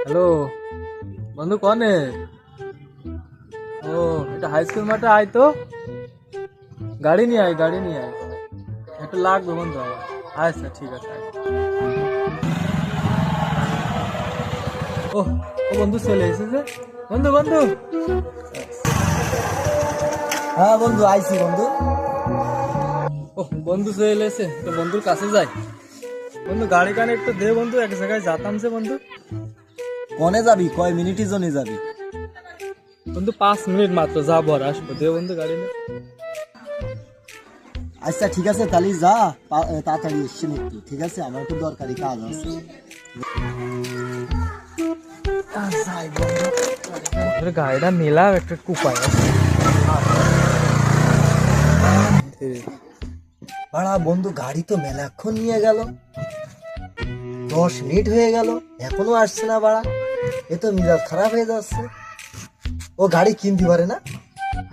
Hello বন্ধু কনে? ও এটা হাই স্কুল মাঠে আয় তো, গাড়ি নিয়ে আয়, গাড়ি নিয়ে আয়, একটু লাগবে বন্ধু আমার। আচ্ছা ঠিক আছে আয়। ও ও বন্ধু চলে এসেছে। বন্ধু বন্ধু হ্যাঁ বন্ধু, আইছি বন্ধু। ও বন্ধু চলে এসে তো বন্ধুর কাছে যাই। বন্ধু গাড়ি কানে একটু দে বন্ধু, এক জায়গায় যাতাম সে বন্ধু। কনে যাবি? কয় মিনিটের জন্য যাবি? বন্ধু 5 মিনিট মাত্র, যাবো আর আসবো, দে বন্ধু গাড়ি নিয়ে। আচ্ছা ঠিক আছে, তাহলে যা, তাড়াতাড়ি এসছেন একটু। ঠিক আছে, আমার একটু দরকারি কাজ আছে। গাড়িটা নিলাম, একটা কুপায় আছে। বাড়া বন্ধু, গাড়ি তো মেলাক্ষণ নিয়ে গেল, 10 মিনিট হয়ে গেল, এখনো আসছে না। বাড়া এ তো মিজাজ খারাপ হয়ে যাচ্ছে। ও গাড়ি কিনতে পারে না,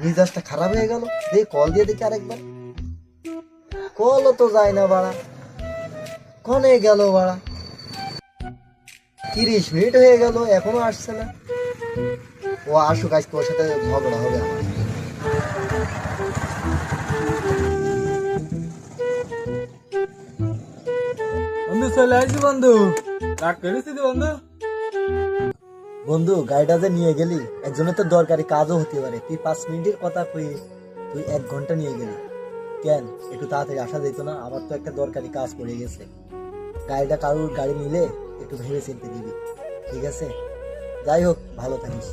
মিজাজটা খারাপ হয়ে গেল। দেখি কল দিয়ে দেখি আরেকবার। কলও তো যায় না বাড়া, কনে গেল বাড়া? 30 মিনিট হয়ে গেল, এখনো আসছে না। ও আসুক, আজকে ওর সাথে ঝগড়া হবে আমার। বন্ধু চলে আসছি বন্ধু, রাগ করেছি তো বন্ধু। বন্ধু গাড়িটা যে নিয়ে গেলি, একজনের তো দরকারি কাজও হতে পারে। তুই 5 মিনিটের কথা কই তুই 1 ঘন্টা নিয়ে গেলি কেন? একটু তাড়াতাড়ি আসা যেত না? আমার তো একটা দরকারি কাজ পড়ে গেছে। গাড়িটা কারোর গাড়ি নিলে একটু ভেবে চিনতে দিবি, ঠিক আছে? যাই হোক, ভালো থাকিস।